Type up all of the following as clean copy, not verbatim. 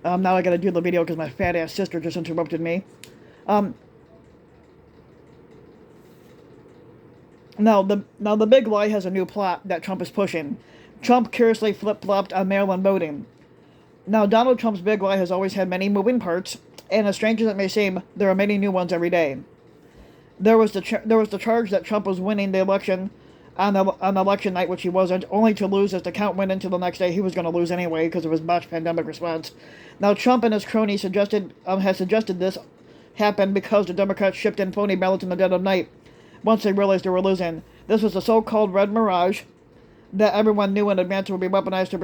Now I gotta do the video because my fat ass sister just interrupted me. Um, now the big lie has a new plot that Trump is pushing. Trump curiously flip-flopped on Maryland voting. Now Donald Trump's big lie has always had many moving parts, and as strange as it may seem, there are many new ones every day. There was the charge that Trump was winning the election on election night, which he wasn't, only to lose as the count went into the next day. He was going to lose anyway because of his botched pandemic response. Now Trump and his cronies has suggested this happened because the Democrats shipped in phony ballots in the dead of night once they realized they were losing. This was the so-called red mirage that everyone knew in advance would be weaponized to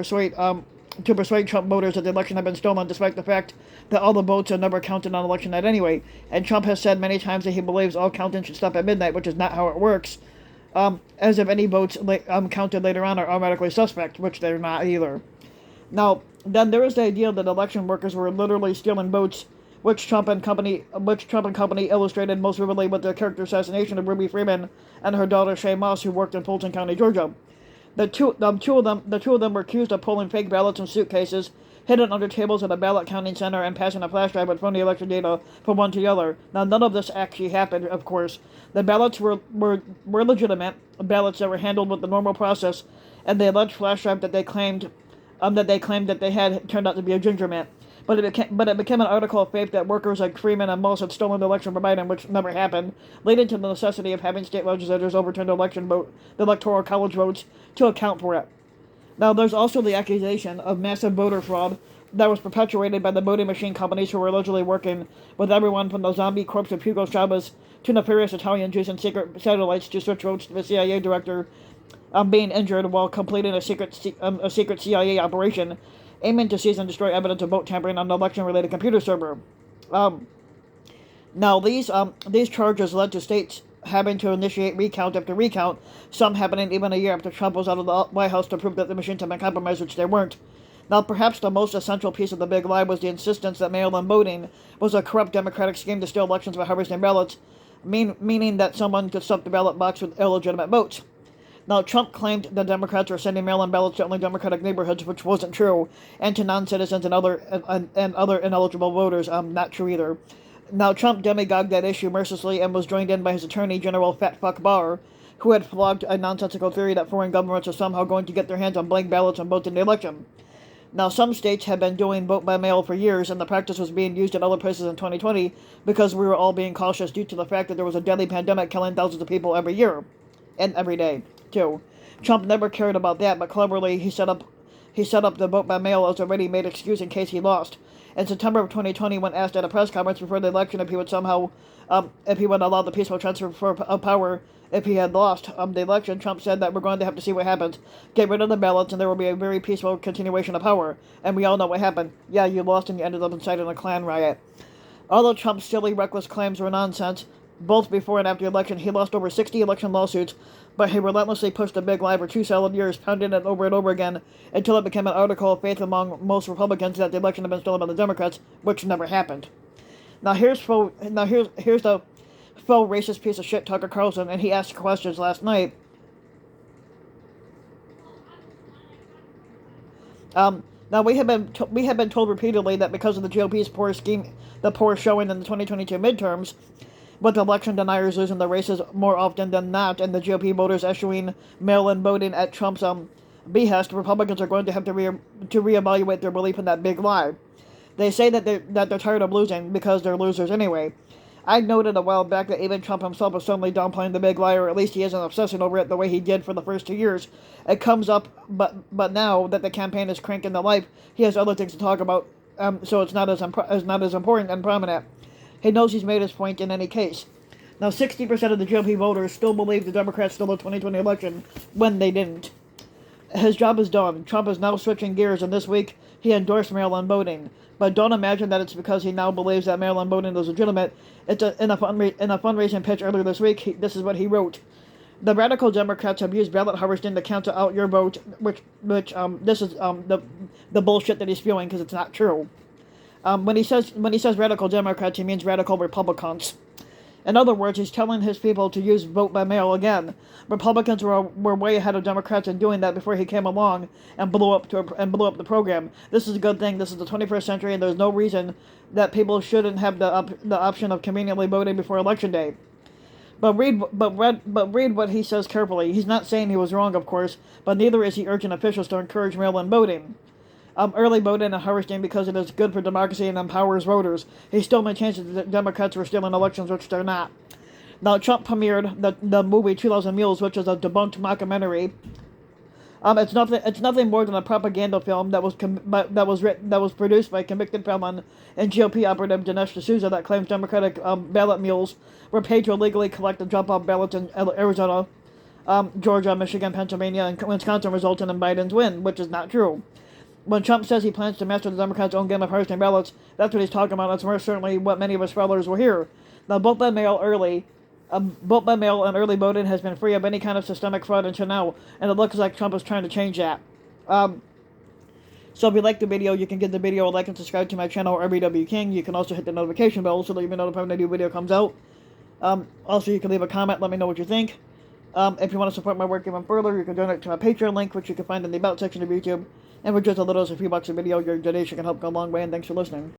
persuade Trump voters that the election had been stolen, despite the fact that all the votes are never counted on election night anyway. And Trump has said many times that he believes all counting should stop at midnight, which is not how it works. As if any votes counted later on are automatically suspect, which they're not either. Now, then there is the idea that election workers were literally stealing votes, which Trump and company illustrated most vividly with the character assassination of Ruby Freeman and her daughter Shay Moss, who worked in Fulton County, Georgia. The two of them were accused of pulling fake ballots in suitcases, hidden under tables at a ballot counting center, and passing a flash drive with phony election data from one to the other. Now, none of this actually happened, of course. The ballots were legitimate ballots that were handled with the normal process, and the alleged flash drive that they claimed that they had turned out to be a gingerman. But it became an article of faith that workers like Freeman and Moss had stolen the election from Biden, which never happened, leading to the necessity of having state legislators overturn the electoral college votes to account for it. Now, there's also the accusation of massive voter fraud that was perpetuated by the voting machine companies who were allegedly working with everyone from the zombie corpse of Hugo Chavez to nefarious Italian Jews and secret satellites to switch votes to the CIA director being injured while completing a secret CIA operation aiming to seize and destroy evidence of vote tampering on an election-related computer server. Now, these charges led to states having to initiate recount after recount, some happening even a year after Trump was out of the White House to prove that the machines had been compromised, which they weren't. Now, perhaps the most essential piece of the big lie was the insistence that mail-in voting was a corrupt Democratic scheme to steal elections by harvesting ballots, meaning that someone could stuff the ballot box with illegitimate votes. Now, Trump claimed that Democrats were sending mail-in ballots to only Democratic neighborhoods, which wasn't true, and to non-citizens and other ineligible voters. Not true either. Now, Trump demagogued that issue mercilessly and was joined in by his Attorney General Fat Fuck Barr, who had flogged a nonsensical theory that foreign governments are somehow going to get their hands on blank ballots and vote in the election. Now, some states had been doing vote by mail for years, and the practice was being used in other places in 2020 because we were all being cautious due to the fact that there was a deadly pandemic killing thousands of people every year, and every day, too. Trump never cared about that, but cleverly he set up the vote by mail as a ready-made excuse in case he lost. In September of 2020, when asked at a press conference before the election if he would allow the peaceful transfer of power if he had lost the election, Trump said that we're going to have to see what happens. Get rid of the ballots and there will be a very peaceful continuation of power. And we all know what happened. Yeah, you lost and you ended up inciting a Klan riot. Although Trump's silly, reckless claims were nonsense, both before and after the election, he lost over 60 election lawsuits, but he relentlessly pushed the big lie for 2 solid years, pounding it over and over again, until it became an article of faith among most Republicans that the election had been stolen by the Democrats, which never happened. Now here's the faux racist piece of shit, Tucker Carlson, and he asked questions last night. Now we have been told repeatedly that because of the GOP's poor showing in the 2022 midterms, with election deniers losing the races more often than not, and the GOP voters issuing mail-in voting at Trump's behest, Republicans are going to have to reevaluate their belief in that big lie. They say that they're tired of losing because they're losers anyway. I noted a while back that even Trump himself is suddenly downplaying the big lie, or at least he isn't obsessing over it the way he did for the first 2 years. It comes up, but now that the campaign is cranking the life, he has other things to talk about, so it's not as important and prominent. He knows he's made his point in any case. Now, 60% of the GOP voters still believe the Democrats stole the 2020 election when they didn't. His job is done. Trump is now switching gears, and this week he endorsed mail-in voting. But don't imagine that it's because he now believes that mail-in voting is legitimate. In a fundraising pitch earlier this week, this is what he wrote. The radical Democrats have used ballot harvesting to cancel out your vote, which this is the bullshit that he's spewing because it's not true. When he says radical Democrats, he means radical Republicans. In other words, he's telling his people to use vote by mail again. Republicans were way ahead of Democrats in doing that before he came along and blew up the program. This is a good thing. This is the 21st century, and there's no reason that people shouldn't have the option of conveniently voting before election day. But read what he says carefully. He's not saying he was wrong, of course, but neither is he urging officials to encourage mail-in voting. Early voting and harvesting because it is good for democracy and empowers voters. He still maintains that the Democrats were stealing elections, which they're not. Now, Trump premiered the movie 2000 Mules, which is a debunked mockumentary. It's nothing more than a propaganda film that was produced by convicted felon and GOP operative Dinesh D'Souza that claims Democratic ballot mules were paid to illegally collect and drop off ballots in Arizona, Georgia, Michigan, Pennsylvania, and Wisconsin, resulting in Biden's win, which is not true. When Trump says he plans to master the Democrats' own game of harvesting ballots, that's what he's talking about. That's most certainly what many of his followers will hear. Now, vote by mail and early voting has been free of any kind of systemic fraud until now, and it looks like Trump is trying to change that. So if you like the video, you can give the video a like and subscribe to my channel, RBW King. You can also hit the notification bell so that you'll be notified when a new video comes out. Also, you can leave a comment, let me know what you think. If you want to support my work even further, you can donate to my Patreon link, which you can find in the About section of YouTube. And for just a little as a few bucks a video, your donation can help go a long way, and thanks for listening.